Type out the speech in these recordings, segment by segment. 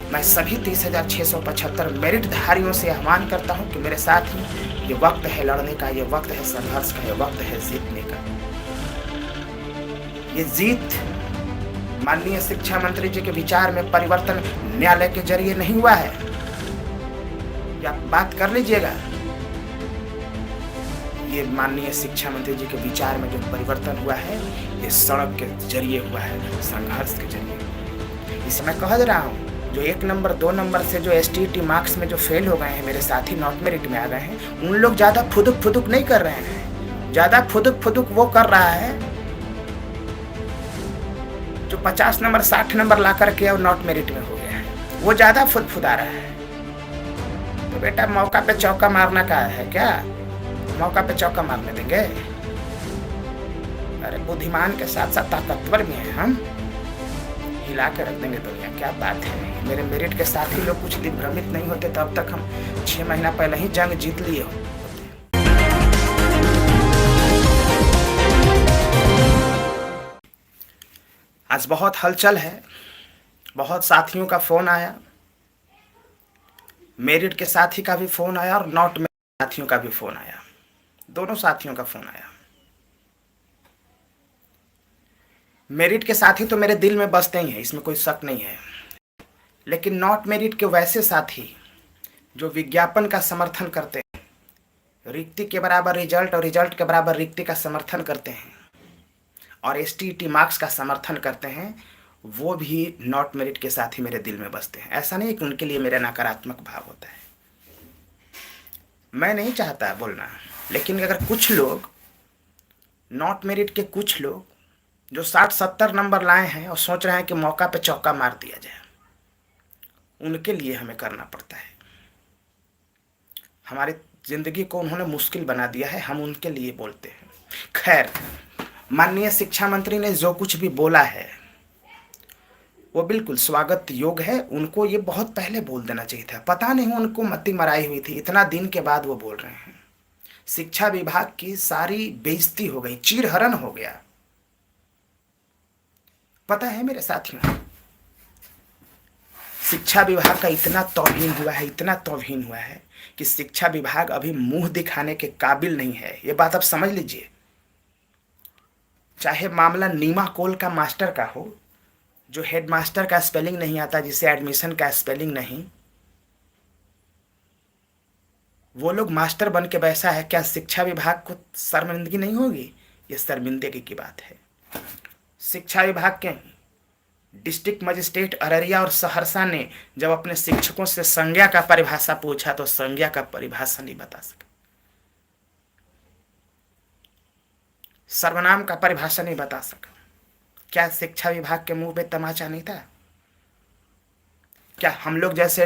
मैं सभी 30,675 मेरिटधारियों से आह्वान करता हूं कि मेरे साथ ही ये वक्त है लड़ने का, ये वक्त है संघर्ष का, ये वक्त है जीतने का। ये जीत माननीय शिक्षा मंत्री जी के विचार में परिवर्तन न्यायालय के जरिए नहीं हुआ है। या बात कर लीजिएगा, ये माननीय शिक्षा मंत्री जी के विचार में जो परिवर्तन हुआ है ये सड़क के जरिए हुआ है, संघर्ष के जरिए। इसे मैं कह रहा हूँ, जो 1 नंबर 2 नंबर से जो STT मार्क्स में जो फेल हो गए हैं, मेरे साथी नॉट मेरिट में आ गए हैं, उन लोग ज्यादा फुदुक फुदुक नहीं कर रहे हैं। ज्यादा फुदुक फुदुक वो कर रहा है जो 50 नंबर 60 नंबर ला करके और नॉट मेरिट में हो गया है, वो ज्यादा फुदफुदा रहा है। तो बेटा मौका पे चौका मारना का है क्या? मौका पे चौका मारने देंगे? अरे बुद्धिमान के साथ साथ ताकतवर भी हैं हम, हिला के रख देंगे दुनिया। क्या बात है, मेरे मेरिट के साथ ही लोग कुछ दिन भ्रमित नहीं होते तो अब तक हम 6 महीना पहले ही जंग जीत लिए हो। आज बहुत हलचल है, बहुत साथियों का फोन आया, मेरिट के साथी का भी फोन आया और नॉट मेरिट साथियों का भी फोन आया, दोनों साथियों का फोन आया। मेरिट के साथी तो मेरे दिल में बसते ही हैं, इसमें कोई शक नहीं है, लेकिन नॉट मेरिट के वैसे साथी जो विज्ञापन का समर्थन करते हैं, रिक्ति के बराबर रिजल्ट और रिजल्ट के बराबर रिक्ति का समर्थन करते हैं और STT मार्क्स का समर्थन करते हैं, वो भी नॉट मेरिट के साथ ही मेरे दिल में बसते हैं। ऐसा नहीं कि उनके लिए मेरा नकारात्मक भाव होता है, मैं नहीं चाहता बोलना, लेकिन अगर कुछ लोग नॉट मेरिट के कुछ लोग जो 60-70 नंबर लाए हैं और सोच रहे हैं कि मौका पे चौका मार दिया जाए, उनके लिए हमें करना पड़ता है। हमारी जिंदगी को उन्होंने मुश्किल बना दिया है, हम उनके लिए बोलते हैं। खैर, माननीय शिक्षा मंत्री ने जो कुछ भी बोला है वो बिल्कुल स्वागत योग्य है। उनको ये बहुत पहले बोल देना चाहिए था, पता नहीं उनको मति मराई हुई थी, इतना दिन के बाद वो बोल रहे हैं। शिक्षा विभाग की सारी बेइज्जती हो गई, चीरहरण हो गया। पता है मेरे साथियों, शिक्षा विभाग का इतना तौहीन हुआ है, इतना तौहीन हुआ है कि शिक्षा विभाग अभी मुंह दिखाने के काबिल नहीं है। ये बात आप समझ लीजिए। चाहे मामला नीमा कोल का मास्टर का हो, जो हेडमास्टर का स्पेलिंग नहीं आता, जिसे एडमिशन का स्पेलिंग नहीं, वो लोग मास्टर बन के बैसा है, क्या शिक्षा विभाग को शर्मिंदगी नहीं होगी? ये शर्मिंदगी की बात है। शिक्षा विभाग के डिस्ट्रिक्ट मजिस्ट्रेट अररिया और सहरसा ने जब अपने शिक्षकों से संज्ञा का परिभाषा पूछा तो संज्ञा का परिभाषा नहीं बता सके, सर्वनाम का परिभाषा नहीं बता सका। क्या शिक्षा विभाग के मुंह पे तमाचा नहीं था? क्या हम लोग जैसे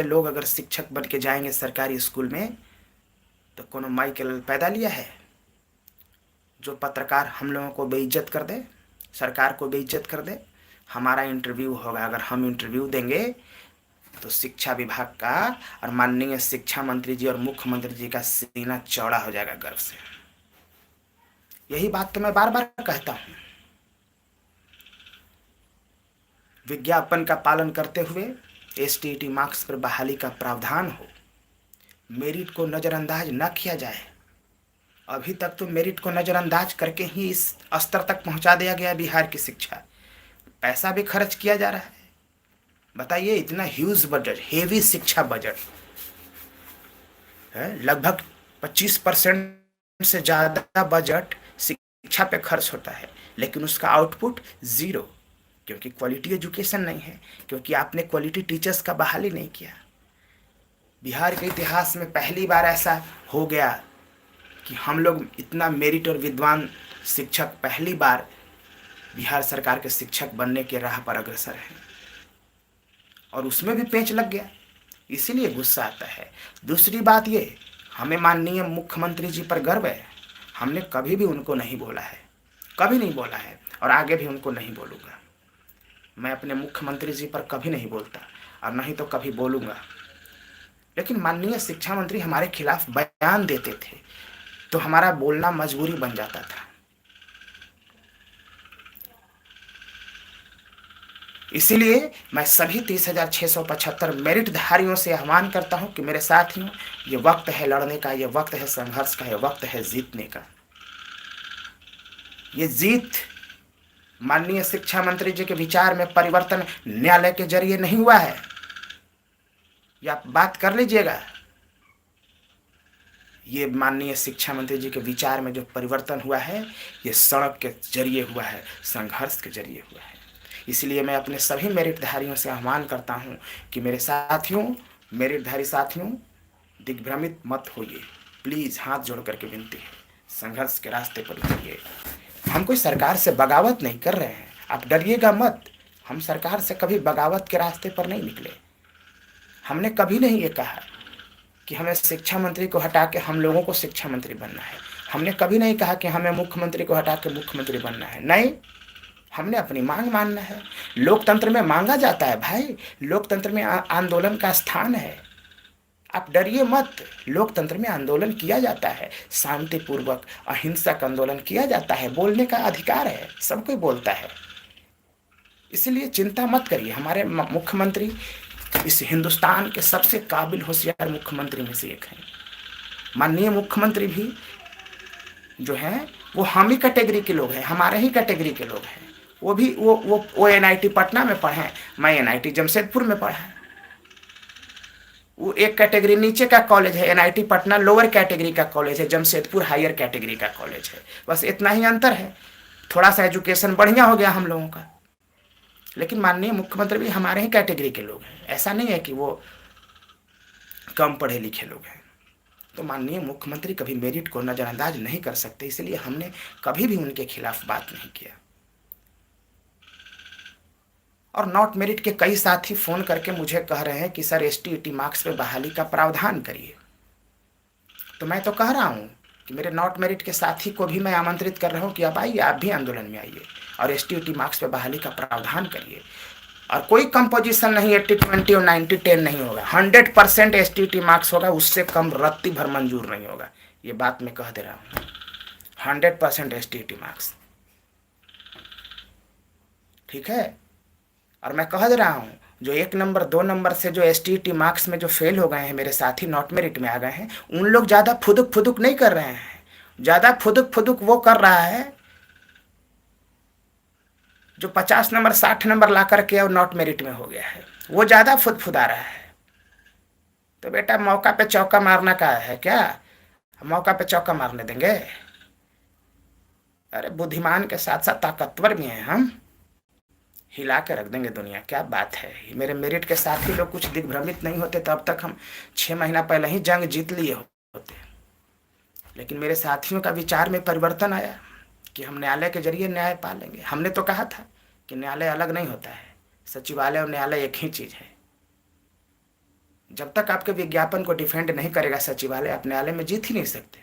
लोग अगर शिक्षक बन के जाएंगे सरकारी स्कूल में तो कोनो माई के लाल पैदा लिया है? जो पत्रकार हम लोगों को बेइज्जत कर दे, सरकार को बेइज्जत कर दे। हमारा इंटरव्यू होगा, अगर हम इंटरव्यू देंगे तो शिक्षा विभाग का और माननीय शिक्षा मंत्री जी और मुख्यमंत्री जी का सीना चौड़ा हो जाएगा गर्व से। यही बात तो मैं बार बार कहता हूं। विज्ञापन का पालन करते हुए STT मार्क्स पर बहाली का प्रावधान हो, मेरिट को नजरअंदाज न किया जाए। अभी तक तो मेरिट को नजरअंदाज करके ही इस स्तर तक पहुंचा दिया गया बिहार की शिक्षा। पैसा भी खर्च किया जा रहा है। बताइए, इतना ह्यूज बजट, हेवी शिक्षा बजट है, लगभग 25% से ज़्यादा बजट शिक्षा पे खर्च होता है, लेकिन उसका आउटपुट जीरो, क्योंकि क्वालिटी एजुकेशन नहीं है, क्योंकि आपने क्वालिटी टीचर्स का बहाली नहीं किया। बिहार के इतिहास में पहली बार ऐसा हो गया कि हम लोग इतना मेरिट और विद्वान शिक्षक पहली बार बिहार सरकार के शिक्षक बनने के राह पर अग्रसर हैं, और उसमें भी पेंच लग गया, इसीलिए गुस्सा आता है। दूसरी बात ये, हमें माननीय मुख्यमंत्री जी पर गर्व है। हमने कभी भी उनको नहीं बोला है, कभी नहीं बोला है, और आगे भी उनको नहीं बोलूँगा। मैं अपने मुख्यमंत्री जी पर कभी नहीं बोलता और नहीं तो कभी बोलूँगा, लेकिन माननीय शिक्षा मंत्री हमारे खिलाफ बयान देते थे तो हमारा बोलना मजबूरी बन जाता था। इसीलिए मैं सभी 30,675 मेरिटधारियों से आह्वान करता हूं कि मेरे साथियों, ये वक्त है लड़ने का, ये वक्त है संघर्ष का, ये वक्त है जीतने का। ये जीत माननीय शिक्षा मंत्री जी के विचार में परिवर्तन न्यायालय के जरिए नहीं हुआ है, ये आप बात कर लीजिएगा। ये माननीय शिक्षा मंत्री जी के विचार में जो परिवर्तन हुआ है, ये सड़क के जरिए हुआ है, संघर्ष के जरिए हुआ है। इसलिए मैं अपने सभी मेरिटधारियों से आह्वान करता हूं कि मेरे साथियों, मेरिटधारी साथियों, दिग्भ्रमित मत होइए, प्लीज़ हाथ जोड़ करके विनती है, संघर्ष के रास्ते पर उतरिए। हम कोई सरकार से बगावत नहीं कर रहे हैं, आप डरिएगा मत। हम सरकार से कभी बगावत के रास्ते पर नहीं निकले। हमने कभी नहीं ये कहा कि हमें शिक्षा मंत्री को हटा के हम लोगों को शिक्षा मंत्री बनना है। हमने कभी नहीं कहा कि हमें मुख्यमंत्री को हटा के मुख्यमंत्री बनना है। नहीं, हमने अपनी मांग मानना है। लोकतंत्र में मांगा जाता है भाई, लोकतंत्र में आंदोलन का स्थान है। आप डरिए मत, लोकतंत्र में आंदोलन किया जाता है, शांतिपूर्वक अहिंसक आंदोलन किया जाता है, बोलने का अधिकार है, सब कोई बोलता है। इसलिए चिंता मत करिए। हमारे मुख्यमंत्री इस हिंदुस्तान के सबसे काबिल होशियार मुख्यमंत्री में से एक हैं। माननीय मुख्यमंत्री भी जो हैं वो हम ही कैटेगरी के लोग हैं, हमारे ही कैटेगरी के लोग हैं। वो भी वो NIT पटना में पढ़े हैं, मैं NIT जमशेदपुर में पढ़ा। वो एक कैटेगरी नीचे का कॉलेज है, NIT पटना लोअर कैटेगरी का कॉलेज है, जमशेदपुर हायर कैटेगरी का कॉलेज है। बस इतना ही अंतर है, थोड़ा सा एजुकेशन बढ़िया हो गया हम लोगों का। लेकिन माननीय मुख्यमंत्री भी हमारे ही कैटेगरी के लोग हैं, ऐसा नहीं है कि वो कम पढ़े लिखे लोग हैं। तो माननीय मुख्यमंत्री कभी मेरिट को नजरअंदाज नहीं कर सकते, इसलिए हमने कभी भी उनके खिलाफ बात नहीं किया। और नॉट मेरिट के कई साथी फोन करके मुझे कह रहे हैं कि सर ST-ET मार्क्स पे बहाली का प्रावधान करिए। तो मैं तो कह रहा हूँ कि मेरे नॉट मेरिट के साथी को भी मैं आमंत्रित कर रहा हूँ कि आप आइए, आप भी आंदोलन में आइए और ST-ET मार्क्स पे बहाली का प्रावधान करिए। और कोई कंपोजिशन नहीं 80-20 और 90-10 नहीं होगा, 100% ST-ET मार्क्स होगा, उससे कम रत्ती भर मंजूर नहीं होगा। ये बात मैं कह दे रहा हूँ, 100% ST-ET मार्क्स, ठीक है। और मैं कह दे रहा हूँ, जो 1 नंबर 2 नंबर से जो ST-ET मार्क्स में जो फेल हो गए हैं, मेरे साथी नॉट मेरिट में आ गए हैं, उन लोग ज़्यादा फुदुक फुदुक नहीं कर रहे हैं। ज़्यादा फुदुक फुदुक वो कर रहा है जो 50 नंबर 60 नंबर ला करके और नॉट मेरिट में हो गया है, वो ज़्यादा फुदफुदा रहा है। तो बेटा मौका पे चौका मारना का है क्या? मौका पे चौका मारने देंगे? अरे बुद्धिमान के साथ साथ ताकतवर भी हैं हम, हिला के रख देंगे दुनिया। क्या बात है। मेरे मेरिट के साथी लोग कुछ दिग्भ्रमित नहीं होते तो अब तक हम 6 महीना पहले ही जंग जीत लिए होते। लेकिन मेरे साथियों का विचार में परिवर्तन आया कि हम न्यायालय के जरिए न्याय पालेंगे। हमने तो कहा था कि न्यायालय अलग नहीं होता है, सचिवालय और न्यायालय एक ही चीज़ है। जब तक आपके विज्ञापन को डिफेंड नहीं करेगा सचिवालय, आप न्यायालय में जीत ही नहीं सकते।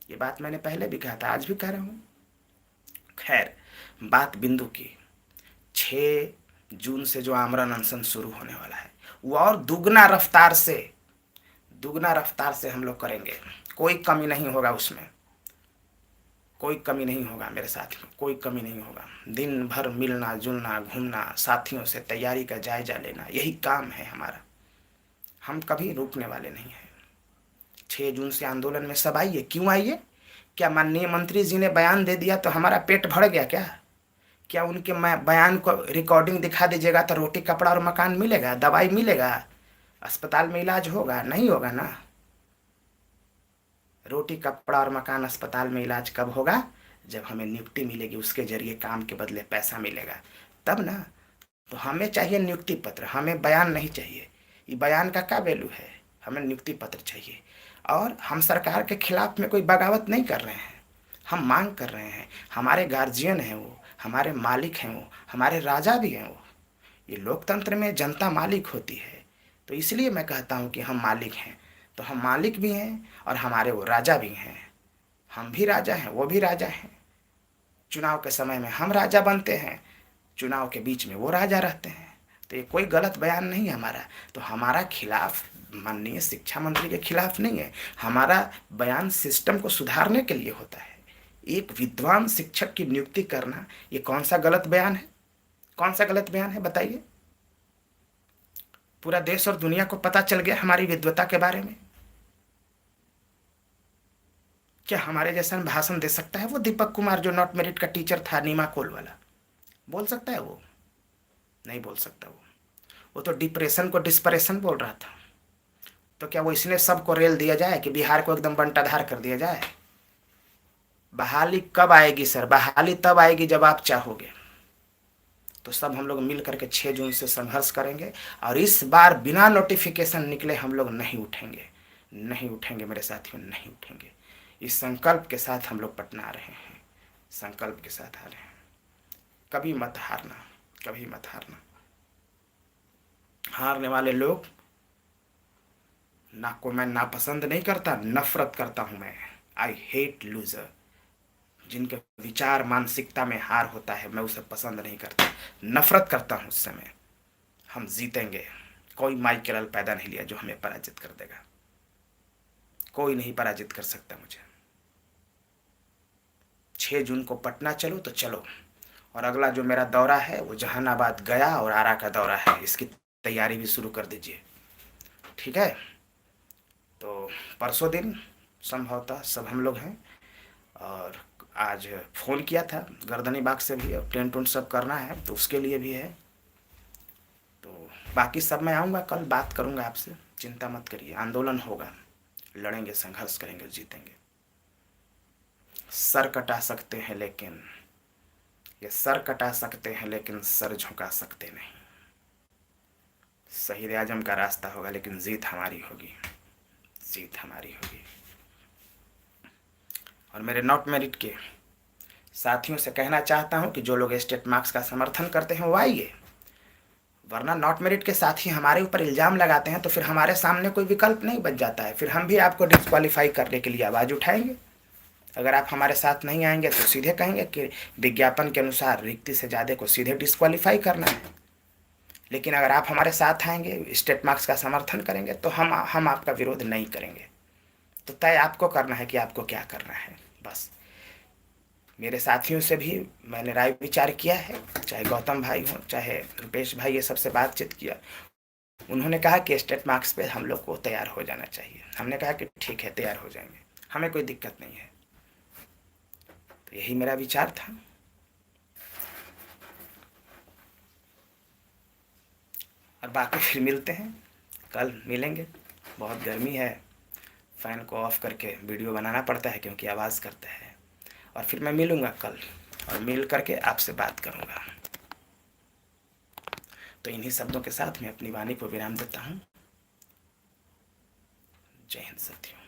ये बात मैंने पहले भी कहा था, आज भी कह रहा हूँ। खैर, बात बिंदु की, 6 जून से जो आमरण अनशन शुरू होने वाला है वो और दुगना रफ्तार से हम लोग करेंगे। कोई कमी नहीं होगा उसमें, कोई कमी नहीं होगा मेरे साथियों, कोई कमी नहीं होगा। दिन भर मिलना जुलना, घूमना, साथियों से तैयारी का जायजा लेना, यही काम है हमारा। हम कभी रुकने वाले नहीं हैं। 6 जून से आंदोलन में सब आइए। क्यों आइए? क्या माननीय मंत्री जी ने बयान दे दिया तो हमारा पेट भर गया क्या? क्या उनके बयान को रिकॉर्डिंग दिखा दीजिएगा तो रोटी कपड़ा और मकान मिलेगा, दवाई मिलेगा, अस्पताल में इलाज होगा? नहीं होगा ना। रोटी कपड़ा और मकान, अस्पताल में इलाज कब होगा? जब हमें नियुक्ति मिलेगी, उसके जरिए काम के बदले पैसा मिलेगा, तब ना। तो हमें चाहिए नियुक्ति पत्र, हमें बयान नहीं चाहिए। ये बयान का क्या वैल्यू है? हमें नियुक्ति पत्र चाहिए। और हम सरकार के खिलाफ में कोई बगावत नहीं कर रहे हैं, हम मांग कर रहे हैं। हमारे गार्जियन हैं वो, हमारे मालिक हैं वो, हमारे राजा भी हैं वो। ये लोकतंत्र में जनता मालिक होती है, तो इसलिए मैं कहता हूँ कि हम मालिक हैं। तो हम मालिक भी हैं और हमारे वो राजा भी हैं। हम भी राजा हैं, वो भी राजा हैं। चुनाव के समय में हम राजा बनते हैं, चुनाव के बीच में वो राजा रहते हैं। तो ये कोई गलत बयान नहीं है हमारा। तो हमारा खिलाफ माननीय शिक्षा मंत्री के खिलाफ नहीं है, हमारा बयान सिस्टम को सुधारने के लिए होता है। एक विद्वान शिक्षक की नियुक्ति करना, ये कौन सा गलत बयान है? कौन सा गलत बयान है बताइए? पूरा देश और दुनिया को पता चल गया हमारी विद्वता के बारे में। क्या हमारे जैसा भाषण दे सकता है वो दीपक कुमार जो नॉट मेरिट का टीचर था, नीमा कोल वाला? बोल सकता है वो? नहीं बोल सकता। वो तो डिप्रेशन को डिस्परेशन बोल रहा था। तो क्या वो इसने सबको रेल दिया जाए कि बिहार को एकदम बंटाधार कर दिया जाए? बहाली कब आएगी सर? बहाली तब आएगी जब आप चाहोगे। तो सब हम लोग मिल करके 6 जून से संघर्ष करेंगे, और इस बार बिना नोटिफिकेशन निकले हम लोग नहीं उठेंगे। नहीं उठेंगे मेरे साथियों, नहीं उठेंगे। इस संकल्प के साथ हम लोग पटना आ रहे हैं, संकल्प के साथ आ रहे हैं। कभी मत हारना, कभी मत हारना। हारने वाले लोग ना को मैं नापसंद नहीं करता, नफरत करता हूं मैं। I hate loser. जिनके विचार मानसिकता में हार होता है मैं उसे पसंद नहीं करता, नफरत करता हूं उससे मैं। हम जीतेंगे। कोई माइक केरल पैदा नहीं लिया जो हमें पराजित कर देगा। कोई नहीं पराजित कर सकता मुझे। 6 जून को पटना चलो तो चलो। और अगला जो मेरा दौरा है वो जहानाबाद, गया और आरा का दौरा है। इसकी तैयारी भी शुरू कर दीजिए, ठीक है? तो परसों दिन संभवतः सब हम लोग हैं। और आज फ़ोन किया था गर्दनी बाग से भी, और टेंट उंट सब करना है तो उसके लिए भी है। तो बाकी सब मैं आऊँगा, कल बात करूँगा आपसे, चिंता मत करिए। आंदोलन होगा, लड़ेंगे, संघर्ष करेंगे, जीतेंगे। सर कटा सकते हैं लेकिन ये सर कटा सकते हैं लेकिन सर झुका सकते नहीं। शहीद आजम का रास्ता होगा लेकिन जीत हमारी होगी, जीत हमारी होगी। और मेरे नॉट मेरिट के साथियों से कहना चाहता हूं कि जो लोग स्टेट मार्क्स का समर्थन करते हैं वो आइए, वरना नॉट मेरिट के साथी हमारे ऊपर इल्ज़ाम लगाते हैं तो फिर हमारे सामने कोई विकल्प नहीं बच जाता है। फिर हम भी आपको डिस्क्वालीफाई करने के लिए आवाज़ उठाएंगे। अगर आप हमारे साथ नहीं आएंगे तो सीधे कहेंगे कि विज्ञापन के अनुसार रिक्ति से ज़्यादा को सीधे डिस्क्वालीफाई करना है। लेकिन अगर आप हमारे साथ आएंगे, स्टेट मार्क्स का समर्थन करेंगे, तो हम आपका विरोध नहीं करेंगे। तो तय आपको करना है कि आपको क्या करना है, बस। मेरे साथियों से भी मैंने राय विचार किया है, चाहे गौतम भाई हों, चाहे रुपेश भाई, ये सबसे बातचीत किया। उन्होंने कहा कि स्टेट मार्क्स पे हम लोग को तैयार हो जाना चाहिए। हमने कहा कि ठीक है, तैयार हो जाएंगे, हमें कोई दिक्कत नहीं है। तो यही मेरा विचार था। और बाकी फिर मिलते हैं, कल मिलेंगे। बहुत गर्मी है, फ़ैन को ऑफ करके वीडियो बनाना पड़ता है क्योंकि आवाज़ करता है। और फिर मैं मिलूँगा कल, और मिल करके आपसे बात करूँगा। तो इन्हीं शब्दों के साथ मैं अपनी वाणी को विराम देता हूँ। जय हिंद साथियों।